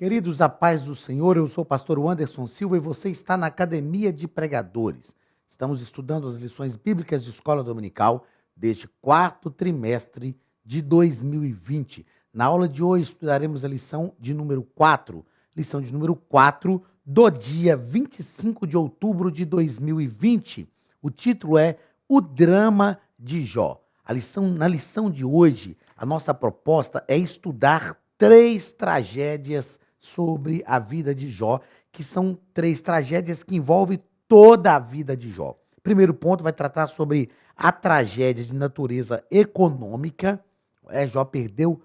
Queridos, a paz do Senhor, eu sou o pastor Anderson Silva e você está na Academia de Pregadores. Estamos estudando as lições bíblicas de escola dominical deste quarto trimestre de 2020. Na aula de hoje estudaremos a lição de número 4, do dia 25 de outubro de 2020. O título é O Drama de Jó. Na lição de hoje, a nossa proposta é estudar 3 tragédias sobre a vida de Jó, que são 3 tragédias que envolvem toda a vida de Jó. Primeiro ponto vai tratar sobre a tragédia de natureza econômica. Jó perdeu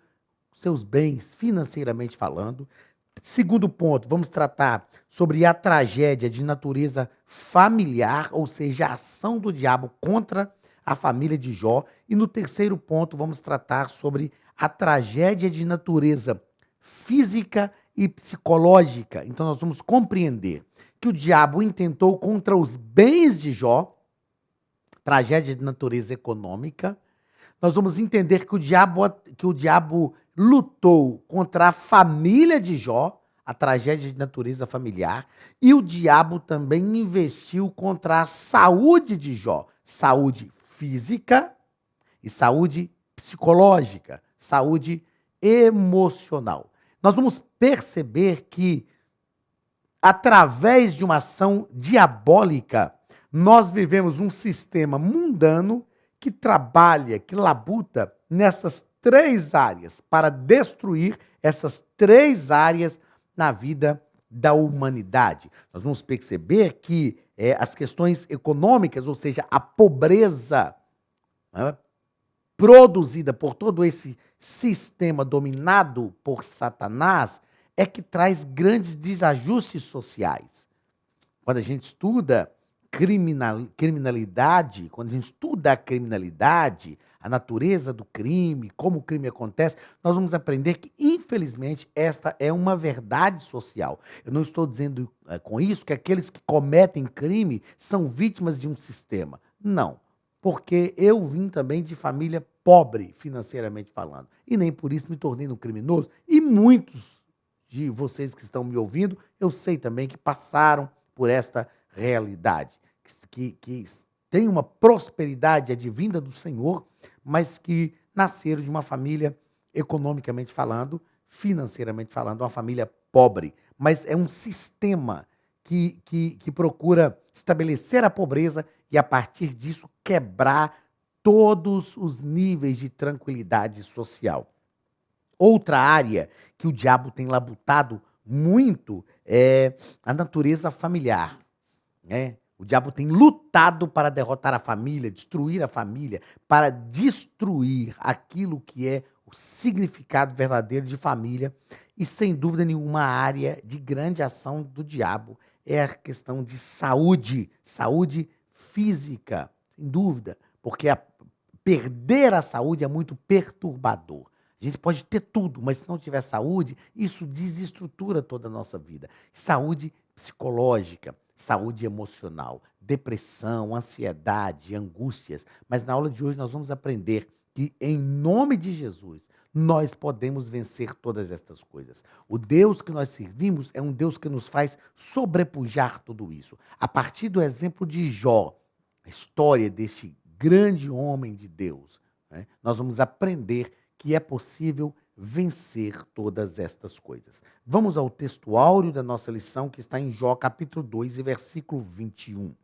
seus bens financeiramente falando. Segundo ponto, vamos tratar sobre a tragédia de natureza familiar, ou seja, a ação do diabo contra a família de Jó. E no terceiro ponto, vamos tratar sobre a tragédia de natureza física e psicológica. Então nós vamos compreender que o diabo intentou contra os bens de Jó, tragédia de natureza econômica. Nós vamos entender que o diabo lutou contra a família de Jó, a tragédia de natureza familiar, e o diabo também investiu contra a saúde de Jó, saúde física e saúde psicológica, saúde emocional. Nós vamos perceber que, através de uma ação diabólica, nós vivemos um sistema mundano que trabalha, que labuta nessas 3 áreas, para destruir essas 3 áreas na vida da humanidade. Nós vamos perceber que as questões econômicas, ou seja, a pobreza, né, produzida por todo esse sistema dominado por Satanás, é que traz grandes desajustes sociais. Quando a gente estuda criminalidade, quando a gente estuda a criminalidade, a natureza do crime, como o crime acontece, nós vamos aprender que, infelizmente, esta é uma verdade social. Eu não estou dizendo com isso que aqueles que cometem crime são vítimas de um sistema. Não. Porque eu vim também de família pobre, financeiramente falando. E nem por isso me tornei um criminoso. E muitos de vocês que estão me ouvindo, eu sei também que passaram por esta realidade. Que tem uma prosperidade advinda do Senhor, mas que nasceram de uma família, economicamente falando, financeiramente falando, uma família pobre. Mas é um sistema que procura estabelecer a pobreza e, a partir disso, quebrar todos os níveis de tranquilidade social. Outra área que o diabo tem labutado muito é a natureza familiar, né? O diabo tem lutado para derrotar a família, destruir a família, para destruir aquilo que é o significado verdadeiro de família. E, sem dúvida nenhuma, a área de grande ação do diabo é a questão de saúde, saúde física, sem dúvida, porque perder a saúde é muito perturbador. A gente pode ter tudo, mas se não tiver saúde, isso desestrutura toda a nossa vida. Saúde psicológica, saúde emocional, depressão, ansiedade, angústias. Mas na aula de hoje nós vamos aprender que, em nome de Jesus, nós podemos vencer todas estas coisas. O Deus que nós servimos é um Deus que nos faz sobrepujar tudo isso. A partir do exemplo de Jó, a história deste grande homem de Deus, né, nós vamos aprender que é possível vencer todas estas coisas. Vamos ao texto áureo da nossa lição, que está em Jó, capítulo 2, e versículo 21.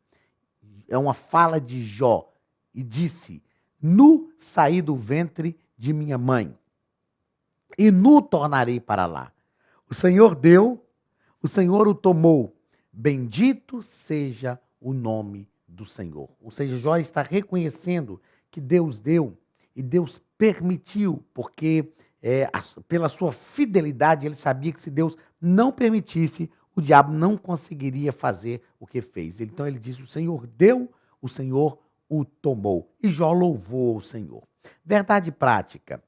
É uma fala de Jó, e disse: Nu saí do ventre de minha mãe, e nu tornarei para lá. O Senhor deu, o Senhor o tomou. Bendito seja o nome do Senhor. Ou seja, Jó está reconhecendo que Deus deu e Deus permitiu, porque pela sua fidelidade ele sabia que, se Deus não permitisse, o diabo não conseguiria fazer o que fez. Então ele disse: o Senhor deu, o Senhor o tomou. E Jó louvou o Senhor. Verdade prática: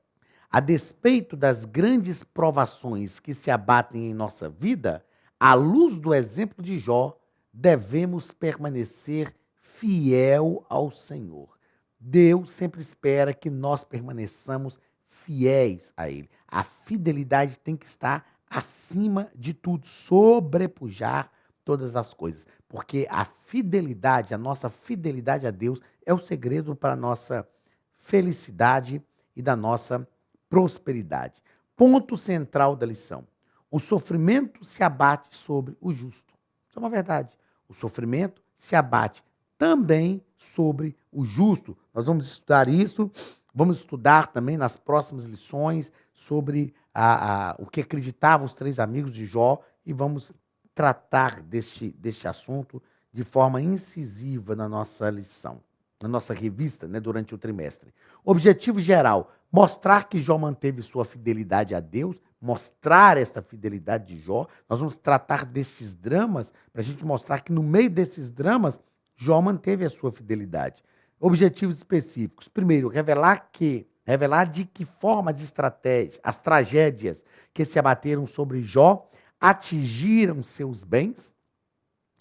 a despeito das grandes provações que se abatem em nossa vida, à luz do exemplo de Jó, devemos permanecer fiel ao Senhor. Deus sempre espera que nós permaneçamos fiéis a Ele. A fidelidade tem que estar acima de tudo, sobrepujar todas as coisas. Porque a fidelidade, a nossa fidelidade a Deus é o segredo para a nossa felicidade e da nossa prosperidade. Ponto central da lição. O sofrimento se abate sobre o justo. Isso é uma verdade. O sofrimento se abate também sobre o justo. Nós vamos estudar isso, vamos estudar também nas próximas lições sobre o que acreditavam os três amigos de Jó e vamos tratar deste assunto de forma incisiva na nossa lição, na nossa revista, né, durante o trimestre. Objetivo geral, mostrar que Jó manteve sua fidelidade a Deus, mostrar essa fidelidade de Jó. Nós vamos tratar destes dramas para a gente mostrar que no meio desses dramas, Jó manteve a sua fidelidade. Objetivos específicos. Primeiro, revelar de que forma as tragédias que se abateram sobre Jó atingiram seus bens,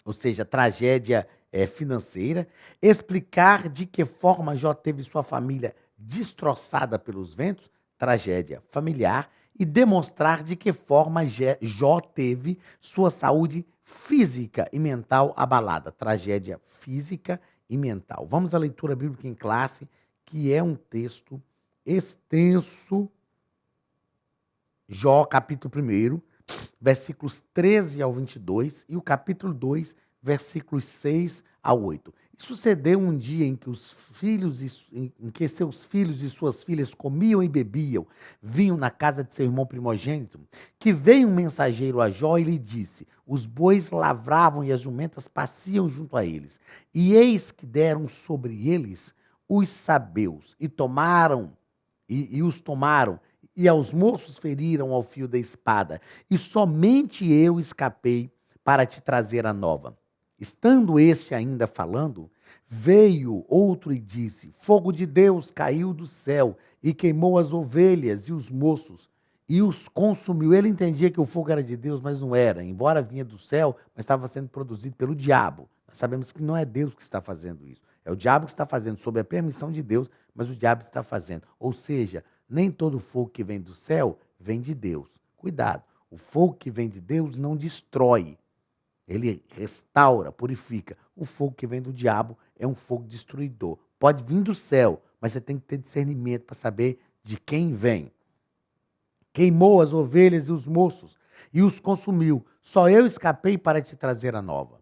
ou seja, tragédia financeira, explicar de que forma Jó teve sua família destroçada pelos ventos, tragédia familiar, e demonstrar de que forma Jó teve sua saúde física e mental abalada, tragédia física e mental. Vamos à leitura bíblica em classe, que é um texto extenso. Jó, capítulo 1, versículos 13 ao 22, e o capítulo 2, versículos 6 a 8. E sucedeu um dia em que seus filhos e suas filhas comiam e bebiam, vinham na casa de seu irmão primogênito, que veio um mensageiro a Jó e lhe disse: os bois lavravam e as jumentas pasciam junto a eles, e eis que deram sobre eles os sabeus, e os tomaram, e aos moços feriram ao fio da espada, e somente eu escapei para te trazer a nova. Estando este ainda falando, veio outro e disse: fogo de Deus caiu do céu e queimou as ovelhas e os moços e os consumiu. Ele entendia que o fogo era de Deus, mas não era. Embora vinha do céu, mas estava sendo produzido pelo diabo. Nós sabemos que não é Deus que está fazendo isso. É o diabo que está fazendo, sob a permissão de Deus, mas o diabo está fazendo. Ou seja, nem todo fogo que vem do céu vem de Deus. Cuidado, o fogo que vem de Deus não destrói. Ele restaura, purifica. O fogo que vem do diabo é um fogo destruidor. Pode vir do céu, mas você tem que ter discernimento para saber de quem vem. Queimou as ovelhas e os moços e os consumiu. Só eu escapei para te trazer a nova.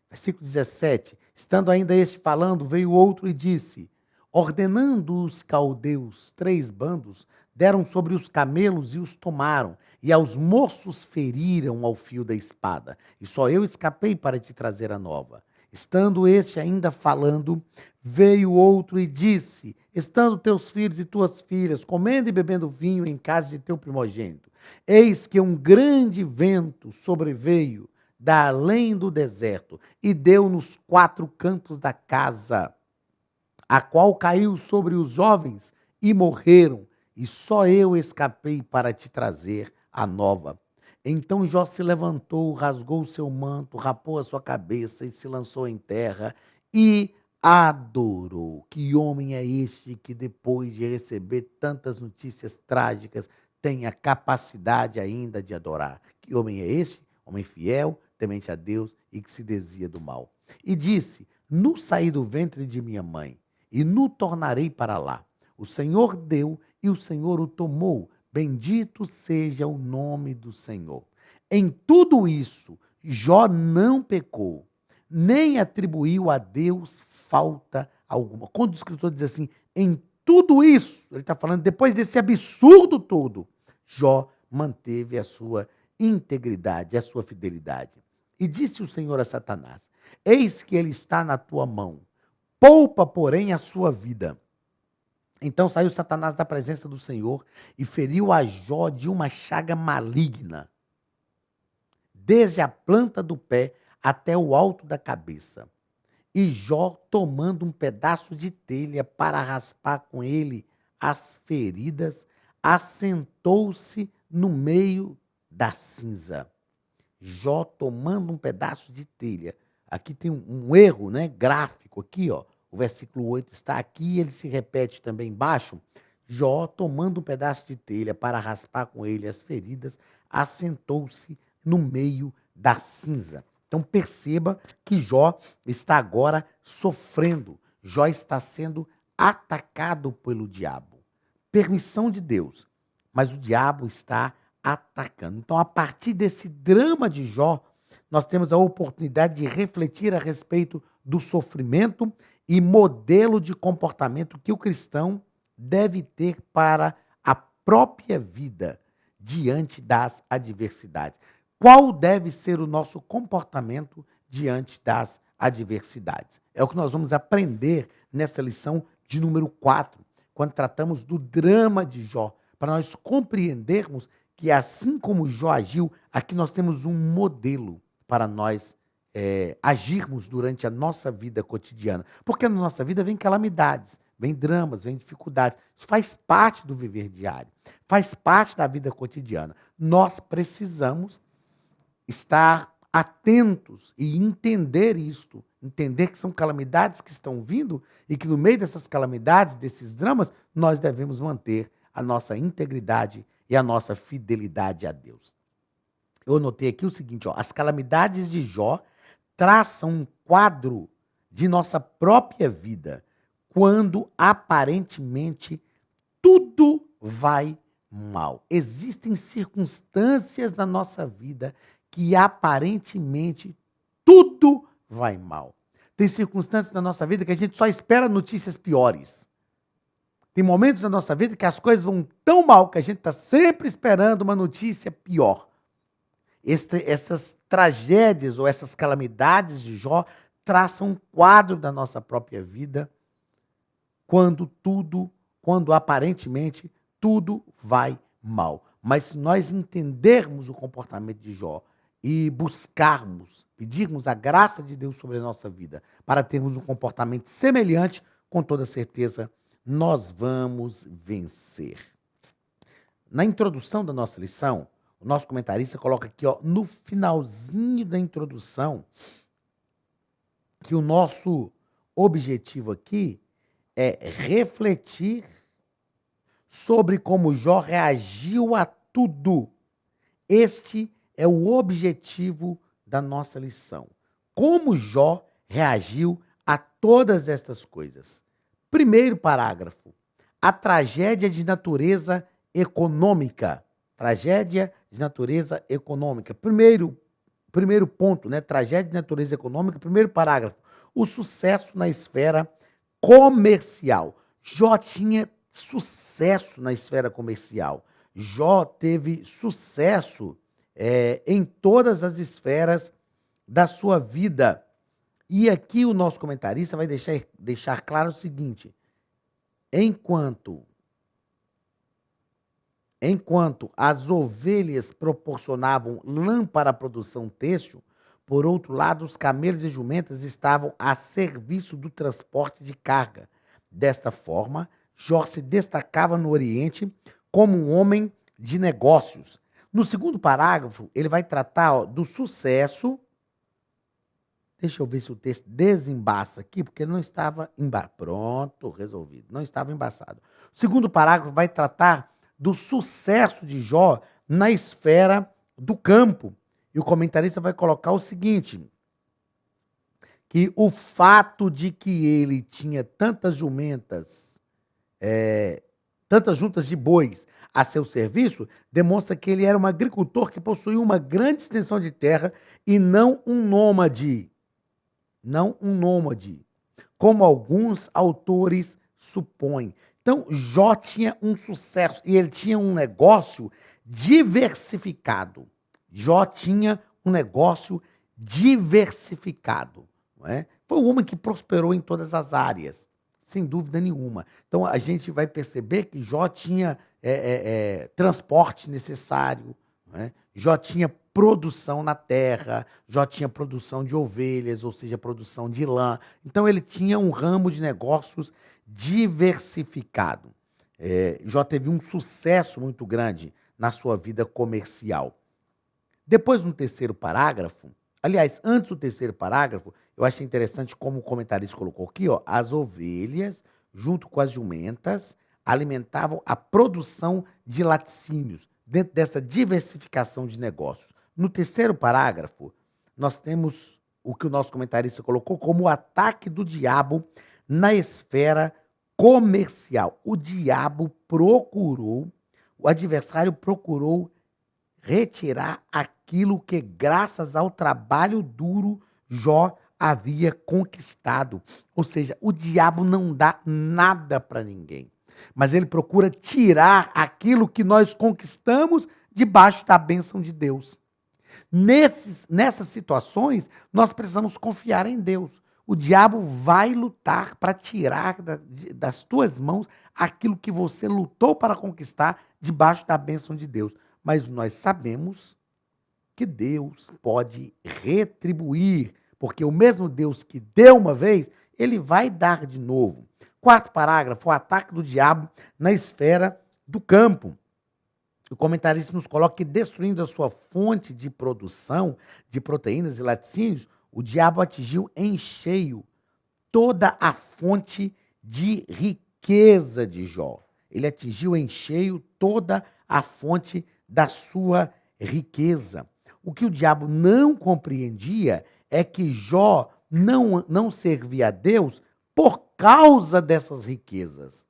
Versículo 17. Estando ainda este falando, veio outro e disse: ordenando os caldeus 3 bandos, deram sobre os camelos e os tomaram, e aos moços feriram ao fio da espada. E só eu escapei para te trazer a nova. Estando este ainda falando, veio outro e disse: estando teus filhos e tuas filhas comendo e bebendo vinho em casa de teu primogênito, eis que um grande vento sobreveio da além do deserto e deu nos 4 cantos da casa, a qual caiu sobre os jovens e morreram, e só eu escapei para te trazer a nova. Então Jó se levantou, rasgou o seu manto, rapou a sua cabeça e se lançou em terra e adorou. Que homem é este que, depois de receber tantas notícias trágicas, tem a capacidade ainda de adorar? Que homem é este? Homem fiel, temente a Deus e que se desvia do mal. E disse: no saí do ventre de minha mãe, e no tornarei para lá. O Senhor deu e o Senhor o tomou. Bendito seja o nome do Senhor. Em tudo isso, Jó não pecou, nem atribuiu a Deus falta alguma. Quando o escritor diz assim, em tudo isso, ele está falando, depois desse absurdo todo, Jó manteve a sua integridade, a sua fidelidade. E disse o Senhor a Satanás: eis que ele está na tua mão, poupa, porém, a sua vida. Então saiu Satanás da presença do Senhor e feriu a Jó de uma chaga maligna, desde a planta do pé até o alto da cabeça. E Jó, tomando um pedaço de telha para raspar com ele as feridas, assentou-se no meio da cinza. Jó, tomando um pedaço de telha. Aqui tem um erro, né, gráfico aqui, ó. O versículo 8 está aqui, ele se repete também embaixo. Jó, tomando um pedaço de telha para raspar com ele as feridas, assentou-se no meio da cinza. Então perceba que Jó está agora sofrendo. Jó está sendo atacado pelo diabo. Permissão de Deus, mas o diabo está atacando. Então, a partir desse drama de Jó, nós temos a oportunidade de refletir a respeito do sofrimento e modelo de comportamento que o cristão deve ter para a própria vida diante das adversidades. Qual deve ser o nosso comportamento diante das adversidades? É o que nós vamos aprender nessa lição de número 4, quando tratamos do drama de Jó, para nós compreendermos que assim como Jó agiu, aqui nós temos um modelo para nós agirmos durante a nossa vida cotidiana. Porque na nossa vida vem calamidades, vem dramas, vem dificuldades. Isso faz parte do viver diário, faz parte da vida cotidiana. Nós precisamos estar atentos e entender isto, entender que são calamidades que estão vindo e que no meio dessas calamidades, desses dramas, nós devemos manter a nossa integridade e a nossa fidelidade a Deus. Eu anotei aqui o seguinte, ó, as calamidades de Jó traçam um quadro de nossa própria vida, quando aparentemente tudo vai mal. Existem circunstâncias na nossa vida que aparentemente tudo vai mal. Tem circunstâncias na nossa vida que a gente só espera notícias piores. Tem momentos na nossa vida que as coisas vão tão mal que a gente está sempre esperando uma notícia pior. Essas tragédias ou essas calamidades de Jó traçam um quadro da nossa própria vida quando aparentemente tudo vai mal. Mas se nós entendermos o comportamento de Jó e buscarmos, pedirmos a graça de Deus sobre a nossa vida para termos um comportamento semelhante, com toda certeza nós vamos vencer. Na introdução da nossa lição, o nosso comentarista coloca aqui, ó, no finalzinho da introdução, que o nosso objetivo aqui é refletir sobre como Jó reagiu a tudo. Este é o objetivo da nossa lição. Como Jó reagiu a todas estas coisas. Primeiro parágrafo. A tragédia de natureza econômica. Tragédia de natureza econômica. Primeiro ponto, né? Tragédia de natureza econômica. Primeiro parágrafo. O sucesso na esfera comercial. Jó tinha sucesso na esfera comercial. Jó teve sucesso em todas as esferas da sua vida. E aqui o nosso comentarista vai deixar claro o seguinte: enquanto as ovelhas proporcionavam lã para a produção têxtil, por outro lado, os camelos e jumentas estavam a serviço do transporte de carga. Desta forma, Jó se destacava no Oriente como um homem de negócios. No segundo parágrafo, ele vai tratar do sucesso. Deixa eu ver se o texto desembaça aqui, porque não estava embaçado. Pronto, resolvido. Não estava embaçado. O segundo parágrafo vai tratar do sucesso de Jó na esfera do campo. E o comentarista vai colocar o seguinte, que o fato de que ele tinha tantas jumentas, tantas juntas de bois a seu serviço, demonstra que ele era um agricultor que possuía uma grande extensão de terra e não um nômade. Não um nômade, como alguns autores supõem. Então, Jó tinha um sucesso e ele tinha um negócio diversificado. Jó tinha um negócio diversificado. Não é? Foi um homem que prosperou em todas as áreas, sem dúvida nenhuma. Então, a gente vai perceber que Jó tinha transporte necessário, não é? Jó tinha produção na terra, Jó tinha produção de ovelhas, ou seja, produção de lã. Então, ele tinha um ramo de negócios diversificado. Jó teve um sucesso muito grande na sua vida comercial. Depois, no terceiro parágrafo, aliás, antes do terceiro parágrafo, eu achei interessante como o comentarista colocou aqui, ó, as ovelhas, junto com as jumentas, alimentavam a produção de laticínios, dentro dessa diversificação de negócios. No terceiro parágrafo, nós temos o que o nosso comentarista colocou como o ataque do diabo na esfera comercial. O diabo procurou, o adversário procurou retirar aquilo que, graças ao trabalho duro, Jó havia conquistado. Ou seja, o diabo não dá nada para ninguém, mas ele procura tirar aquilo que nós conquistamos debaixo da bênção de Deus. Nessas situações, nós precisamos confiar em Deus. O diabo vai lutar para tirar das tuas mãos aquilo que você lutou para conquistar debaixo da bênção de Deus. Mas nós sabemos que Deus pode retribuir, porque o mesmo Deus que deu uma vez, ele vai dar de novo. Quarto parágrafo, o ataque do diabo na esfera do campo. O comentarista nos coloca que, destruindo a sua fonte de produção de proteínas e laticínios, o diabo atingiu em cheio toda a fonte de riqueza de Jó. Ele atingiu em cheio toda a fonte da sua riqueza. O que o diabo não compreendia é que Jó não servia a Deus por causa dessas riquezas.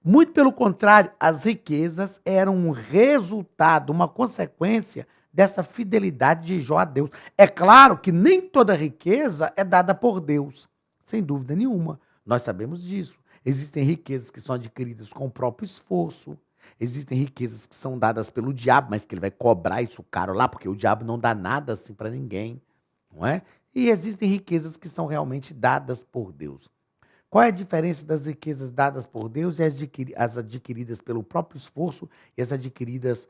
Muito pelo contrário, as riquezas eram um resultado, uma consequência dessa fidelidade de Jó a Deus. É claro que nem toda riqueza é dada por Deus, sem dúvida nenhuma. Nós sabemos disso. Existem riquezas que são adquiridas com o próprio esforço. Existem riquezas que são dadas pelo diabo, mas que ele vai cobrar isso caro lá, porque o diabo não dá nada assim para ninguém, não é? E existem riquezas que são realmente dadas por Deus. Qual é a diferença das riquezas dadas por Deus e as adquiridas pelo próprio esforço e as adquiridas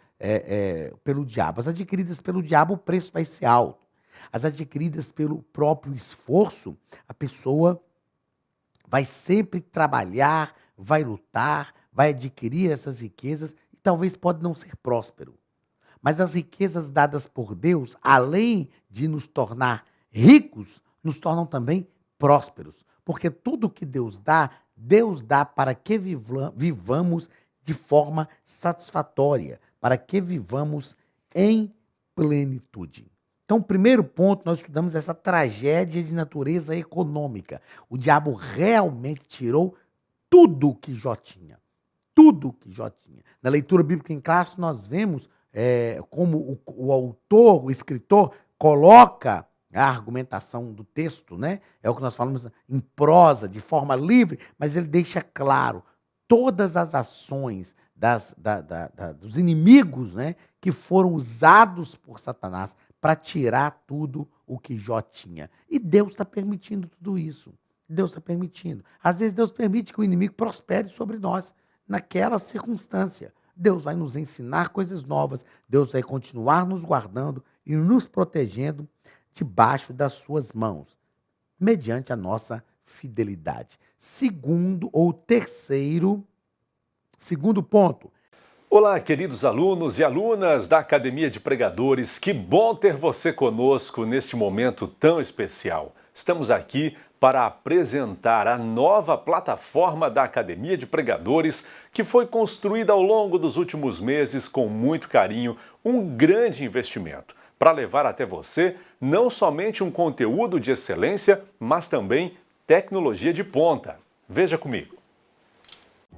pelo diabo? As adquiridas pelo diabo, o preço vai ser alto. As adquiridas pelo próprio esforço, a pessoa vai sempre trabalhar, vai lutar, vai adquirir essas riquezas e talvez pode não ser próspero. Mas as riquezas dadas por Deus, além de nos tornar ricos, nos tornam também prósperos. Porque tudo que Deus dá para que vivamos de forma satisfatória, para que vivamos em plenitude. Então, o primeiro ponto, nós estudamos essa tragédia de natureza econômica. O diabo realmente tirou tudo que Jó tinha. Tudo que Jó tinha. Na leitura bíblica em classe, nós vemos como o autor, o escritor, coloca a argumentação do texto, né? É o que nós falamos em prosa, de forma livre, mas ele deixa claro todas as ações dos inimigos, né, que foram usados por Satanás para tirar tudo o que Jó tinha. E Deus está permitindo tudo isso. Deus está permitindo. Às vezes Deus permite que o inimigo prospere sobre nós naquela circunstância. Deus vai nos ensinar coisas novas. Deus vai continuar nos guardando e nos protegendo debaixo das suas mãos, mediante a nossa fidelidade. Segundo ponto. Olá, queridos alunos e alunas da Academia de Pregadores, que bom ter você conosco neste momento tão especial. Estamos aqui para apresentar a nova plataforma da Academia de Pregadores, que foi construída ao longo dos últimos meses com muito carinho, um grande investimento, para levar até você não somente um conteúdo de excelência, mas também tecnologia de ponta. Veja comigo.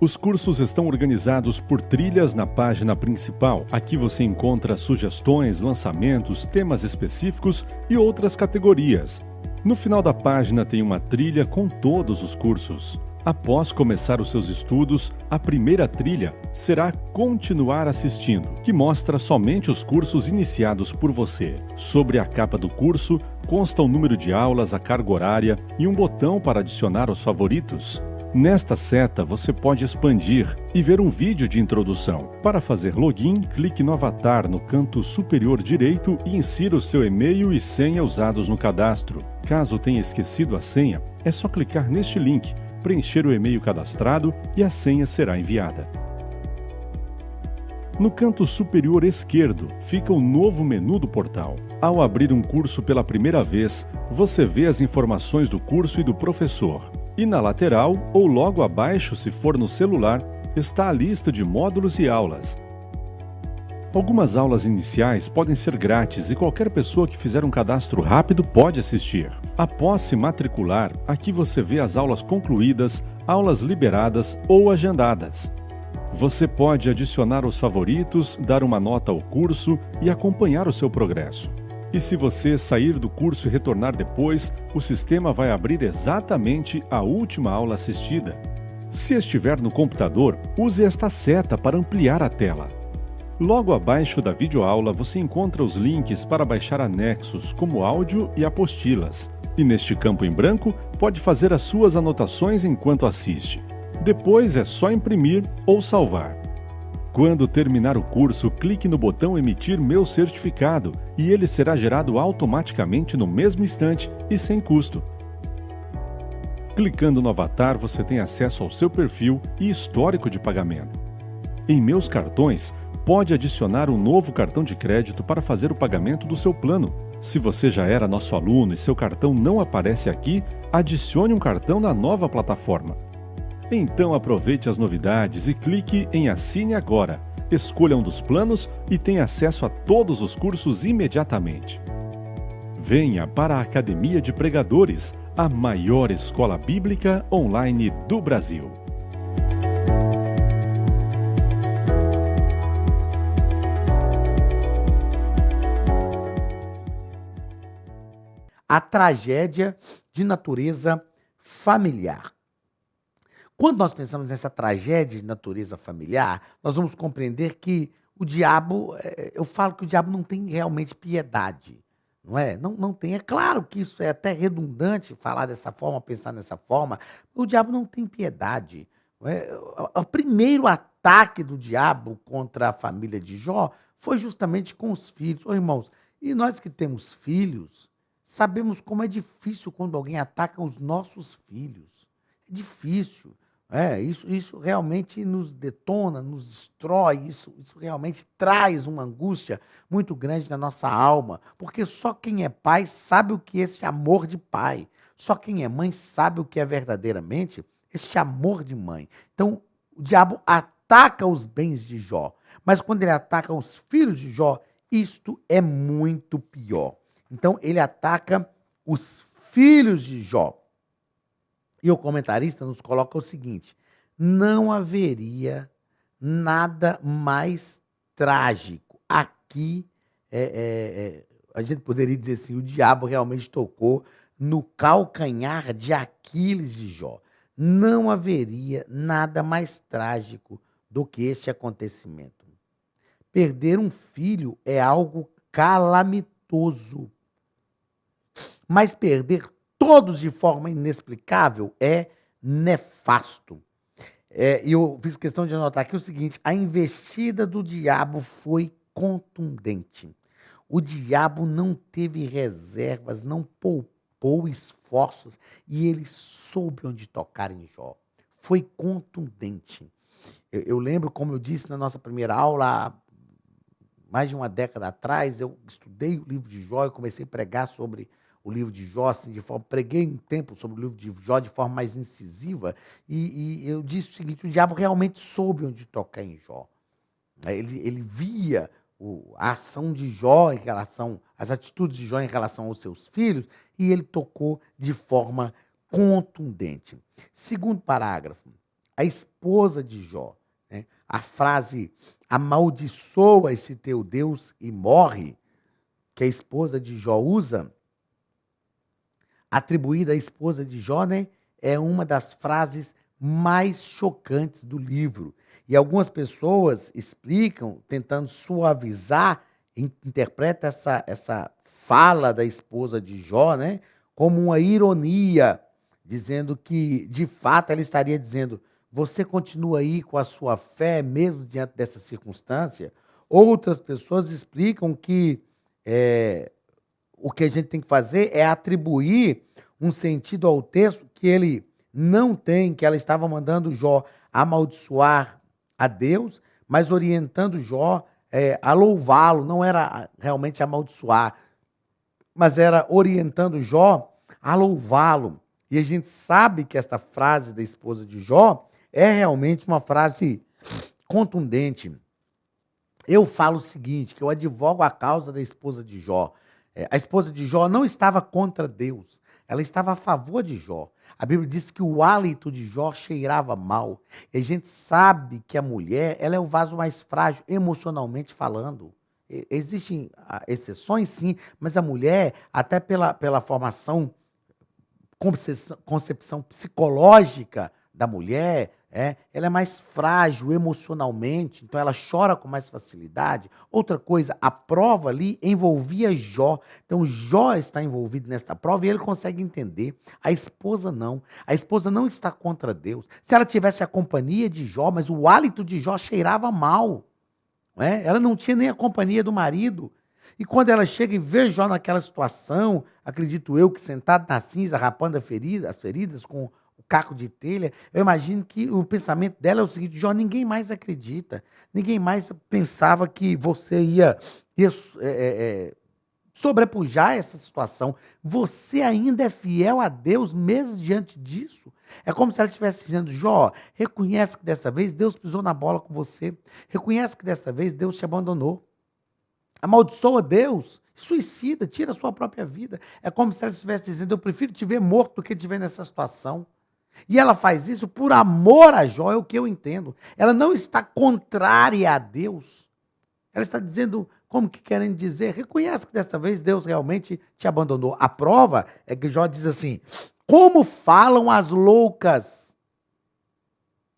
Os cursos estão organizados por trilhas na página principal. Aqui você encontra sugestões, lançamentos, temas específicos e outras categorias. No final da página tem uma trilha com todos os cursos. Após começar os seus estudos, a primeira trilha será Continuar assistindo, que mostra somente os cursos iniciados por você. Sobre a capa do curso, consta o número de aulas, a carga horária e um botão para adicionar aos favoritos. Nesta seta, você pode expandir e ver um vídeo de introdução. Para fazer login, clique no avatar no canto superior direito e insira o seu e-mail e senha usados no cadastro. Caso tenha esquecido a senha, é só clicar neste link, preencher o e-mail cadastrado e a senha será enviada. No canto superior esquerdo fica o novo menu do portal. Ao abrir um curso pela primeira vez, você vê as informações do curso e do professor. E na lateral, ou logo abaixo se for no celular, está a lista de módulos e aulas. Algumas aulas iniciais podem ser grátis e qualquer pessoa que fizer um cadastro rápido pode assistir. Após se matricular, aqui você vê as aulas concluídas, aulas liberadas ou agendadas. Você pode adicionar os favoritos, dar uma nota ao curso e acompanhar o seu progresso. E se você sair do curso e retornar depois, o sistema vai abrir exatamente a última aula assistida. Se estiver no computador, use esta seta para ampliar a tela. Logo abaixo da videoaula você encontra os links para baixar anexos, como áudio e apostilas. E neste campo em branco, pode fazer as suas anotações enquanto assiste. Depois é só imprimir ou salvar. Quando terminar o curso, clique no botão Emitir meu certificado e ele será gerado automaticamente no mesmo instante e sem custo. Clicando no avatar, você tem acesso ao seu perfil e histórico de pagamento. Em Meus Cartões, pode adicionar um novo cartão de crédito para fazer o pagamento do seu plano. Se você já era nosso aluno e seu cartão não aparece aqui, adicione um cartão na nova plataforma. Então aproveite as novidades e clique em Assine Agora. Escolha um dos planos e tenha acesso a todos os cursos imediatamente. Venha para a Academia de Pregadores, a maior escola bíblica online do Brasil. A tragédia de natureza familiar. Quando nós pensamos nessa tragédia de natureza familiar, nós vamos compreender que o diabo, eu falo que o diabo não tem realmente piedade, não é? Não tem. É claro que isso é até redundante falar dessa forma, pensar dessa forma. O diabo não tem piedade. Não é? O primeiro ataque do diabo contra a família de Jó foi justamente com os filhos. Ô, irmãos, e nós que temos filhos, sabemos como é difícil quando alguém ataca os nossos filhos. É difícil. Isso realmente nos detona, nos destrói, isso realmente traz uma angústia muito grande na nossa alma, porque só quem é pai sabe o que é esse amor de pai, só quem é mãe sabe o que é verdadeiramente esse amor de mãe. Então, o diabo ataca os bens de Jó, mas quando ele ataca os filhos de Jó, isto é muito pior. Então, ele ataca os filhos de Jó. E o comentarista nos coloca o seguinte: não haveria nada mais trágico. Aqui, a gente poderia dizer assim, o diabo realmente tocou no calcanhar de Aquiles de Jó. Não haveria nada mais trágico do que este acontecimento. Perder um filho é algo calamitoso, mas perder todos de forma inexplicável é nefasto. E eu fiz questão de anotar aqui o seguinte: a investida do diabo foi contundente. O diabo não teve reservas, não poupou esforços e ele soube onde tocar em Jó. Foi contundente. Eu lembro, como eu disse na nossa primeira aula, mais de uma década atrás, eu estudei o livro de Jó e comecei a pregar sobre o livro de Jó, assim, preguei um tempo sobre o livro de Jó de forma mais incisiva, e eu disse o seguinte: o diabo realmente soube onde tocar em Jó. Ele via a ação de Jó em relação, as atitudes de Jó em relação aos seus filhos, e ele tocou de forma contundente. Segundo parágrafo, a esposa de Jó, né, a frase amaldiçoa esse teu Deus e morre, que a esposa de Jó usa, atribuída à esposa de Jó, né, é uma das frases mais chocantes do livro. E algumas pessoas explicam, tentando suavizar, interpreta essa fala da esposa de Jó, né, como uma ironia, dizendo que, de fato, ela estaria dizendo: você continua aí com a sua fé, mesmo diante dessa circunstância? Outras pessoas explicam que o que a gente tem que fazer é atribuir um sentido ao texto que ele não tem, que ela estava mandando Jó amaldiçoar a Deus, mas orientando Jó a louvá-lo. Não era realmente amaldiçoar, mas era orientando Jó a louvá-lo. E a gente sabe que esta frase da esposa de Jó é realmente uma frase contundente. Eu falo o seguinte, que eu advogo a causa da esposa de Jó. A esposa de Jó não estava contra Deus, ela estava a favor de Jó. A Bíblia diz que o hálito de Jó cheirava mal. E a gente sabe que a mulher, ela é o vaso mais frágil, emocionalmente falando. Existem exceções, sim, mas a mulher, até pela formação, concepção psicológica da mulher, ela é mais frágil emocionalmente, então ela chora com mais facilidade. Outra coisa, a prova ali envolvia Jó. Então Jó está envolvido nesta prova e ele consegue entender. A esposa não. A esposa não está contra Deus. Se ela tivesse a companhia de Jó, mas o hálito de Jó cheirava mal. Ela não tinha nem a companhia do marido. E quando ela chega e vê Jó naquela situação, acredito eu que sentado na cinza, rapando as feridas com o caco de telha, eu imagino que o pensamento dela é o seguinte: Jó, ninguém mais acredita, ninguém mais pensava que você ia sobrepujar essa situação. Você ainda é fiel a Deus mesmo diante disso? É como se ela estivesse dizendo: Jó, reconhece que dessa vez Deus pisou na bola com você, reconhece que dessa vez Deus te abandonou. Amaldiçoa Deus, suicida, tira a sua própria vida. É como se ela estivesse dizendo: eu prefiro te ver morto do que te ver nessa situação. E ela faz isso por amor a Jó, é o que eu entendo. Ela não está contrária a Deus. Ela está dizendo, como que querendo dizer, reconhece que dessa vez Deus realmente te abandonou. A prova é que Jó diz assim: como falam as loucas,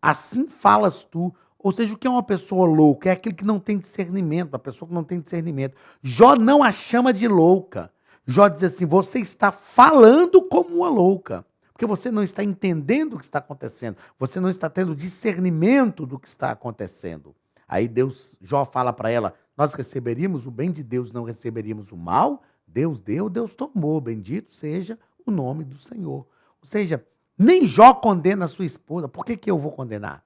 assim falas tu. Ou seja, o que é uma pessoa louca? É aquele que não tem discernimento, a pessoa que não tem discernimento. Jó não a chama de louca. Jó diz assim: você está falando como uma louca, porque você não está entendendo o que está acontecendo, você não está tendo discernimento do que está acontecendo. Aí Jó fala para ela: nós receberíamos o bem de Deus, não receberíamos o mal? Deus deu, Deus tomou, bendito seja o nome do Senhor. Ou seja, nem Jó condena a sua esposa. Por que eu vou condenar?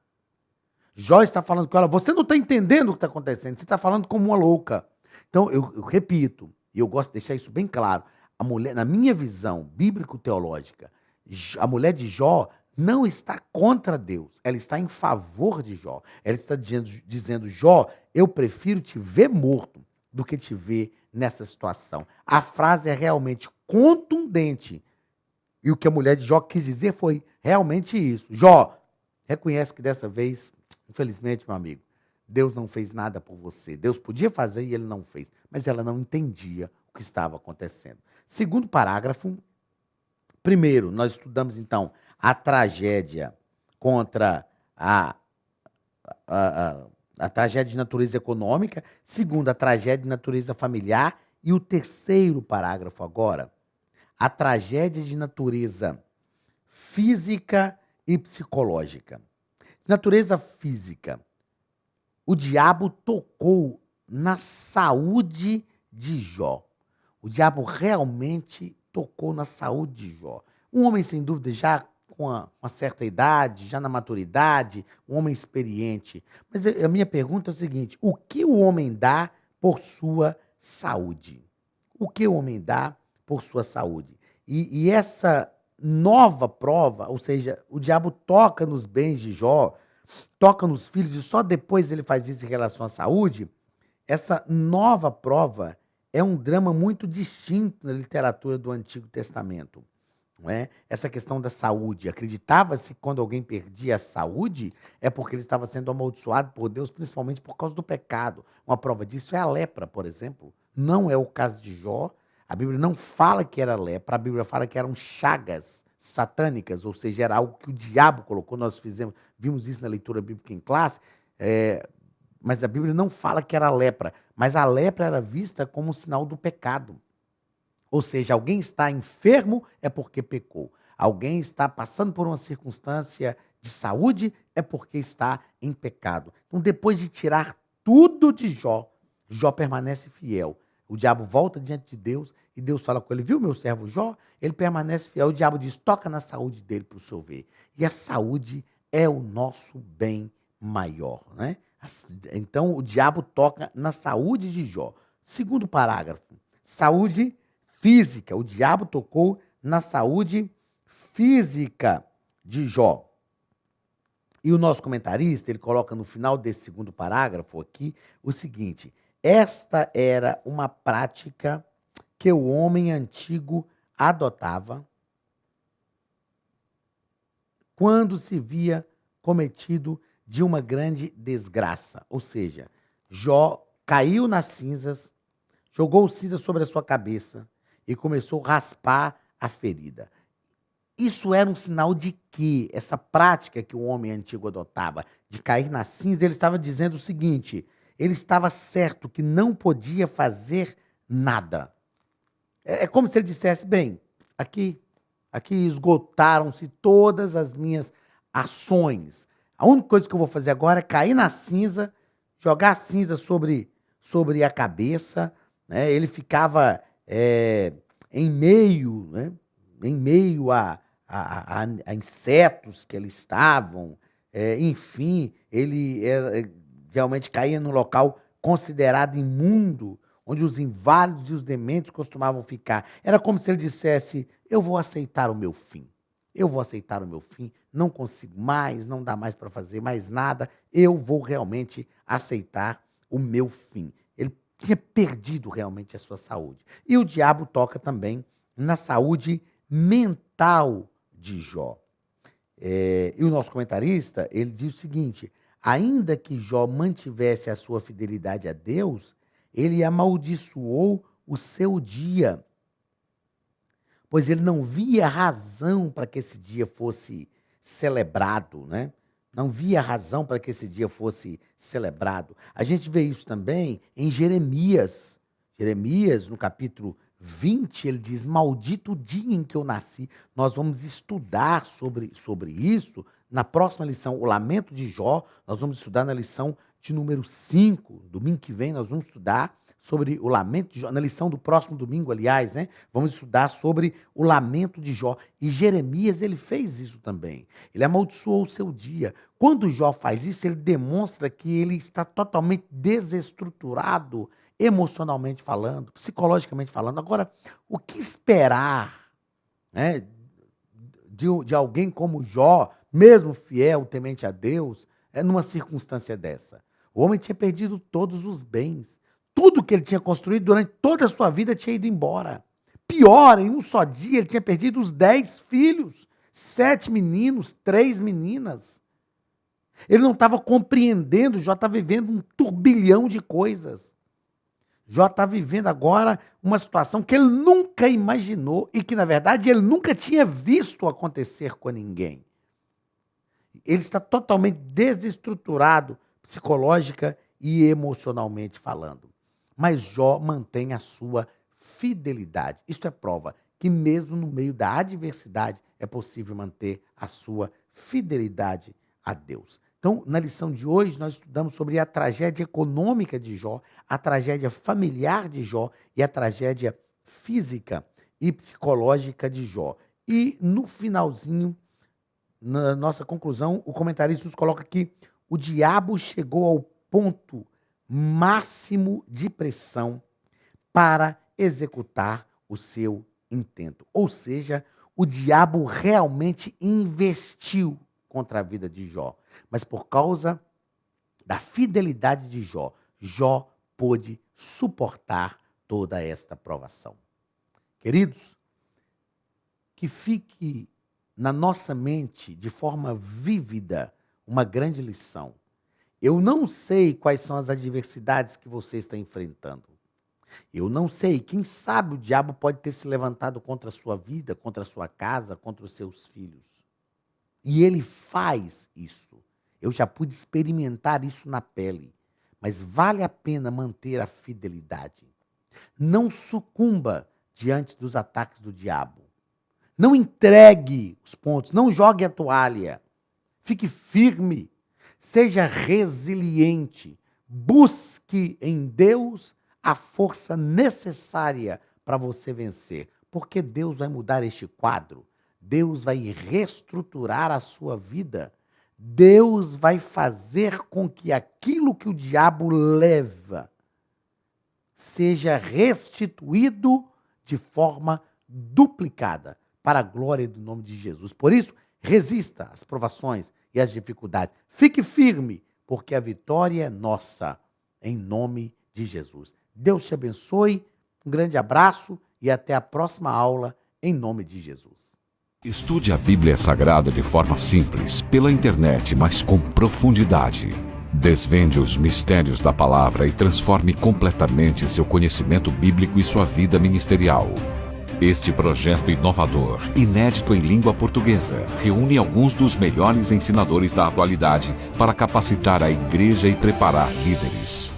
Jó está falando com ela: você não está entendendo o que está acontecendo, você está falando como uma louca. Então, eu repito, e eu gosto de deixar isso bem claro: a mulher, na minha visão bíblico-teológica, a mulher de Jó não está contra Deus, ela está em favor de Jó. Ela está dizendo: Jó, eu prefiro te ver morto do que te ver nessa situação. A frase é realmente contundente. E o que a mulher de Jó quis dizer foi realmente isso: Jó, reconhece que dessa vez, infelizmente, meu amigo, Deus não fez nada por você. Deus podia fazer e ele não fez. Mas ela não entendia o que estava acontecendo. Segundo parágrafo. Primeiro, nós estudamos, então, a tragédia contra a tragédia de natureza econômica. Segundo, a tragédia de natureza familiar. E o terceiro parágrafo agora, a tragédia de natureza física e psicológica. Natureza física. O diabo tocou na saúde de Jó. O diabo realmente tocou na saúde de Jó. Um homem, sem dúvida, já com uma certa idade, já na maturidade, um homem experiente. Mas a minha pergunta é o seguinte: o que o homem dá por sua saúde? O que o homem dá por sua saúde? E essa nova prova, ou seja, o diabo toca nos bens de Jó, toca nos filhos e só depois ele faz isso em relação à saúde. Essa nova prova é um drama muito distinto na literatura do Antigo Testamento. Não é? Essa questão da saúde. Acreditava-se que quando alguém perdia a saúde é porque ele estava sendo amaldiçoado por Deus, principalmente por causa do pecado. Uma prova disso é a lepra, por exemplo. Não é o caso de Jó. A Bíblia não fala que era lepra, a Bíblia fala que eram chagas satânicas, ou seja, era algo que o diabo colocou. Nós vimos isso na leitura bíblica em classe, mas a Bíblia não fala que era lepra, mas a lepra era vista como um sinal do pecado. Ou seja, alguém está enfermo é porque pecou. Alguém está passando por uma circunstância de saúde é porque está em pecado. Então, depois de tirar tudo de Jó, Jó permanece fiel. O diabo volta diante de Deus e Deus fala com ele: viu meu servo Jó? Ele permanece fiel. O diabo diz: toca na saúde dele para o senhor ver. E a saúde é o nosso bem maior, né? Então o diabo toca na saúde de Jó. Segundo parágrafo, saúde física. O diabo tocou na saúde física de Jó. E o nosso comentarista, ele coloca no final desse segundo parágrafo aqui o seguinte: esta era uma prática que o homem antigo adotava quando se via cometido de uma grande desgraça. Ou seja, Jó caiu nas cinzas, jogou cinza sobre a sua cabeça e começou a raspar a ferida. Isso era um sinal de que essa prática que o homem antigo adotava, de cair na cinza, ele estava dizendo o seguinte: ele estava certo que não podia fazer nada. É como se ele dissesse, bem, aqui esgotaram-se todas as minhas ações. A única coisa que eu vou fazer agora é cair na cinza, jogar cinza sobre a cabeça, né? Ele ficava em meio a insetos que ali estavam, enfim, ele realmente caía num local considerado imundo, onde os inválidos e os dementes costumavam ficar. Era como se ele dissesse: eu vou aceitar o meu fim. Eu vou aceitar o meu fim, não consigo mais, não dá mais para fazer mais nada, eu vou realmente aceitar o meu fim. Ele tinha perdido realmente a sua saúde. E o diabo toca também na saúde mental de Jó. E o nosso comentarista, ele diz o seguinte: ainda que Jó mantivesse a sua fidelidade a Deus, ele amaldiçoou o seu dia, pois ele não via razão para que esse dia fosse celebrado, né? Não via razão para que esse dia fosse celebrado. A gente vê isso também em Jeremias. Jeremias, no capítulo 20, ele diz: maldito o dia em que eu nasci. Nós vamos estudar sobre isso na próxima lição, o Lamento de Jó. Nós vamos estudar na lição de número 5. Domingo que vem nós vamos estudar sobre o Lamento de Jó. Na lição do próximo domingo, aliás, né? Vamos estudar sobre o Lamento de Jó. E Jeremias, ele fez isso também. Ele amaldiçoou o seu dia. Quando Jó faz isso, ele demonstra que ele está totalmente desestruturado, emocionalmente falando, psicologicamente falando. Agora, o que esperar, né, de alguém como Jó, mesmo fiel, temente a Deus, numa circunstância dessa? O homem tinha perdido todos os bens. Tudo que ele tinha construído durante toda a sua vida tinha ido embora. Pior, em um só dia, ele tinha perdido os 10 filhos, 7 meninos, 3 meninas. Ele não estava compreendendo, Jó está vivendo um turbilhão de coisas. Jó está vivendo agora uma situação que ele nunca imaginou e que, na verdade, ele nunca tinha visto acontecer com ninguém. Ele está totalmente desestruturado, psicológica e emocionalmente falando. Mas Jó mantém a sua fidelidade. Isto é prova que mesmo no meio da adversidade é possível manter a sua fidelidade a Deus. Então, na lição de hoje, nós estudamos sobre a tragédia econômica de Jó, a tragédia familiar de Jó e a tragédia física e psicológica de Jó. E no finalzinho, na nossa conclusão, o comentarista nos coloca que o diabo chegou ao ponto máximo de pressão para executar o seu intento. Ou seja, o diabo realmente investiu contra a vida de Jó. Mas por causa da fidelidade de Jó, Jó pôde suportar toda esta provação. Queridos, que fique na nossa mente de forma vívida uma grande lição. Eu não sei quais são as adversidades que você está enfrentando. Eu não sei, quem sabe o diabo pode ter se levantado contra a sua vida, contra a sua casa, contra os seus filhos. E ele faz isso. Eu já pude experimentar isso na pele. Mas vale a pena manter a fidelidade. Não sucumba diante dos ataques do diabo. Não entregue os pontos, não jogue a toalha. Fique firme, seja resiliente. Busque em Deus a força necessária para você vencer. Porque Deus vai mudar este quadro. Deus vai reestruturar a sua vida. Deus vai fazer com que aquilo que o diabo leva seja restituído de forma duplicada para a glória do nome de Jesus. Por isso, resista às provações e as dificuldades. Fique firme, porque a vitória é nossa, em nome de Jesus. Deus te abençoe, um grande abraço e até a próxima aula, em nome de Jesus. Estude a Bíblia Sagrada de forma simples, pela internet, mas com profundidade. Desvende os mistérios da palavra e transforme completamente seu conhecimento bíblico e sua vida ministerial. Este projeto inovador, inédito em língua portuguesa, reúne alguns dos melhores ensinadores da atualidade para capacitar a igreja e preparar líderes.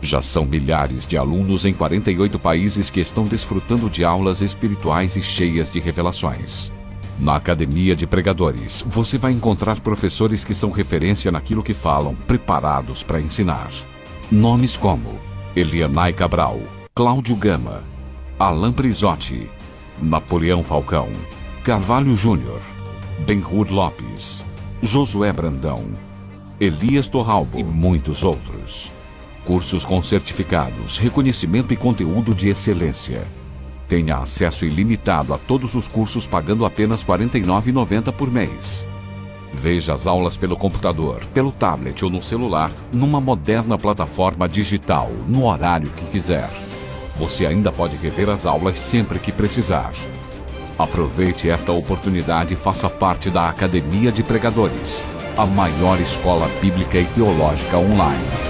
Já são milhares de alunos em 48 países que estão desfrutando de aulas espirituais e cheias de revelações. Na Academia de Pregadores, você vai encontrar professores que são referência naquilo que falam, preparados para ensinar. Nomes como Elianai Cabral, Cláudio Gama, Alain Prisotti, Napoleão Falcão, Carvalho Júnior, Benhur Lopes, Josué Brandão, Elias Torralbo e muitos outros. Cursos com certificados, reconhecimento e conteúdo de excelência. Tenha acesso ilimitado a todos os cursos pagando apenas R$ 49,90 por mês. Veja as aulas pelo computador, pelo tablet ou no celular, numa moderna plataforma digital, no horário que quiser. Você ainda pode rever as aulas sempre que precisar. Aproveite esta oportunidade e faça parte da Academia de Pregadores, a maior escola bíblica e teológica online.